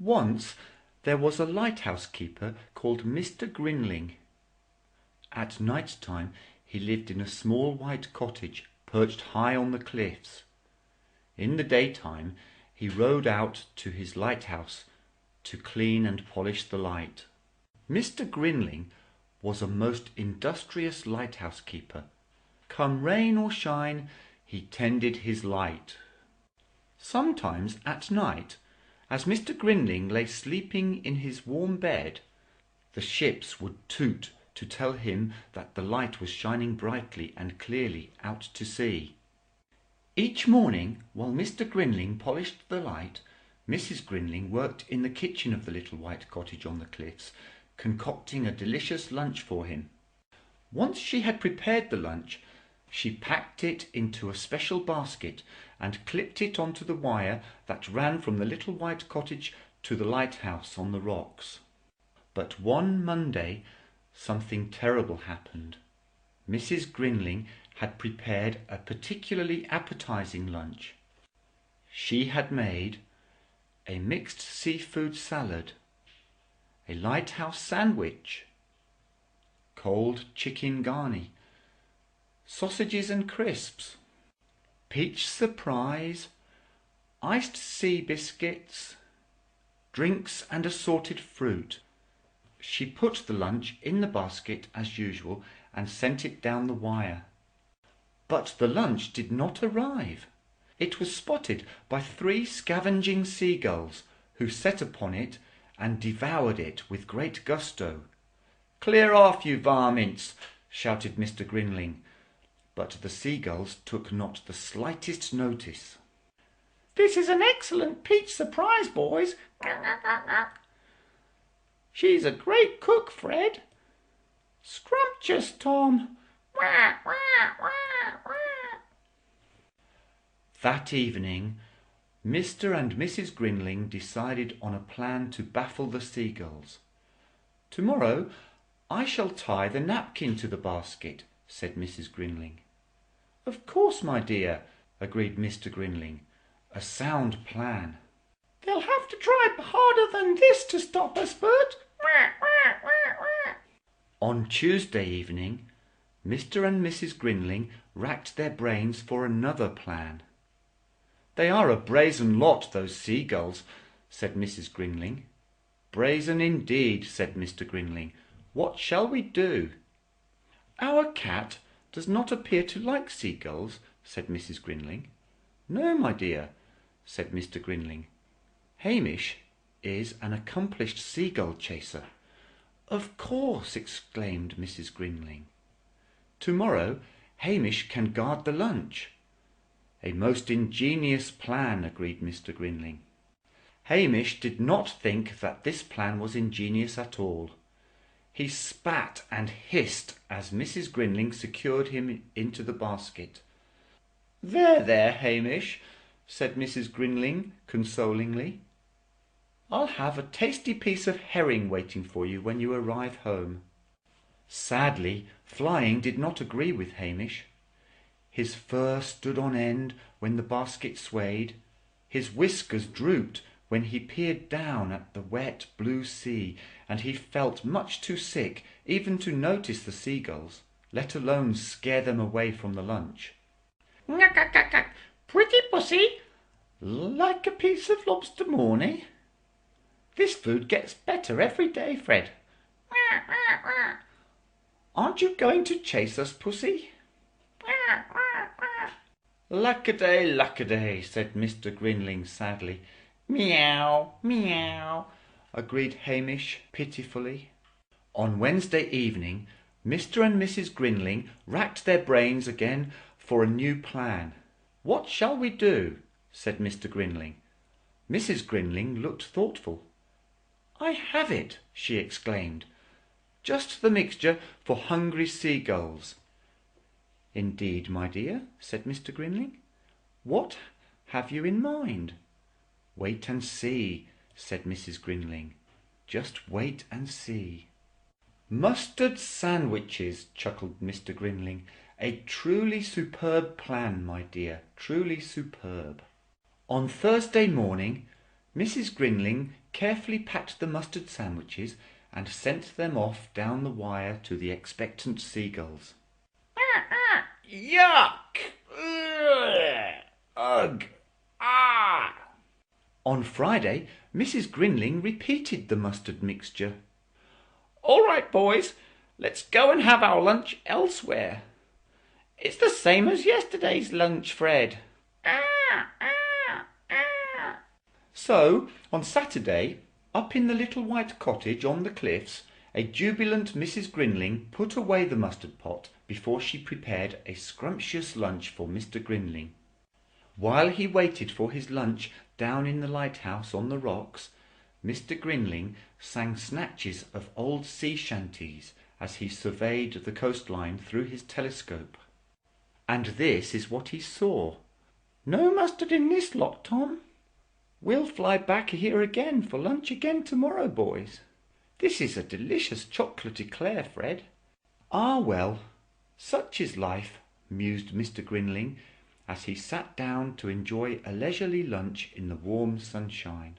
Once there was a lighthouse keeper called Mr. Grinling. At night time he lived in a small white cottage perched high on the cliffs. In the daytime he rowed out to his lighthouse to clean and polish the light. Mr. Grinling was a most industrious lighthouse keeper. Come rain or shine, he tended his light. Sometimes at night, as Mr. Grinling lay sleeping in his warm bed, the ships would toot to tell him that the light was shining brightly and clearly out to sea. Each morning, while Mr. Grinling polished the light, Mrs. Grinling worked in the kitchen of the little white cottage on the cliffs, concocting a delicious lunch for him. Once she had prepared the lunch, she packed it into a special basket and clipped it onto the wire that ran from the little white cottage to the lighthouse on the rocks. But one Monday something terrible happened. Mrs. Grinling had prepared a particularly appetizing lunch. She had made a mixed seafood salad, a lighthouse sandwich, cold chicken garni, sausages and crisps, peach surprise, iced sea biscuits, drinks and assorted fruit. She put the lunch in the basket as usual and sent it down the wire. But the lunch did not arrive. It was spotted by 3 scavenging seagulls, who set upon it and devoured it with great gusto. "Clear off, you varmints!" shouted Mr. Grinling, but the seagulls took not the slightest notice. "This is an excellent peach surprise, boys. She's a great cook, Fred. Scrumptious, Tom. That evening, Mr. and Mrs. Grinling decided on a plan to baffle the seagulls. "Tomorrow I shall tie the napkin to the basket," said Mrs. Grinling. "Of course, my dear," agreed Mr. Grinling. "A sound plan." "They'll have to try harder than this to stop us, Bert." On Tuesday evening, Mr. and Mrs. Grinling racked their brains for another plan. "They are a brazen lot, those seagulls," said Mrs. Grinling. "Brazen indeed," said Mr. Grinling. "What shall we do?" "Our cat does not appear to like seagulls," said Mrs. Grinling. "No, my dear," said Mr. Grinling. "Hamish is an accomplished seagull chaser." "Of course," exclaimed Mrs. Grinling. "Tomorrow Hamish can guard the lunch." "A most ingenious plan," agreed Mr. Grinling. Hamish did not think that this plan was ingenious at all. He spat and hissed as Mrs. Grinling secured him into the basket. "There, there, Hamish," said Mrs. Grinling consolingly. "I'll have a tasty piece of herring waiting for you when you arrive home." Sadly, flying did not agree with Hamish. His fur stood on end when the basket swayed. His whiskers drooped when he peered down at the wet blue sea, and he felt much too sick even to notice the seagulls, let alone scare them away from the lunch. "Pretty pussy, like a piece of lobster mornay? This food gets better every day, Fred. Aren't you going to chase us, pussy?" "Lackaday, lackaday," said Mr. Grinling sadly. "Meow, meow," agreed Hamish pitifully. On Wednesday evening, Mr. and Mrs. Grinling racked their brains again for a new plan. "What shall we do?" said Mr. Grinling. Mrs. Grinling looked thoughtful. "I have it," she exclaimed. "Just the mixture for hungry seagulls." "Indeed, my dear," said Mr. Grinling. "What have you in mind?" "Wait and see," said Mrs. Grinling. "Just wait and see." "Mustard sandwiches," chuckled Mr. Grinling. "A truly superb plan, my dear, truly superb." On Thursday morning, Mrs. Grinling carefully packed the mustard sandwiches and sent them off down the wire to the expectant seagulls. Yuck! Ugh! Ah! On Friday, Mrs. Grinling repeated the mustard mixture. "All right, boys, let's go and have our lunch elsewhere." "It's the same as yesterday's lunch, Fred." So, on Saturday, up in the little white cottage on the cliffs, a jubilant Mrs. Grinling put away the mustard pot before she prepared a scrumptious lunch for Mr. Grinling. While he waited for his lunch down in the lighthouse on the rocks, Mr. Grinling sang snatches of old sea shanties as he surveyed the coastline through his telescope. And this is what he saw. "No mustard in this lot, Tom. We'll fly back here again for lunch again tomorrow, boys. This is a delicious chocolate eclair, Fred." "Ah, well, such is life," mused Mr. Grinling, as he sat down to enjoy a leisurely lunch in the warm sunshine.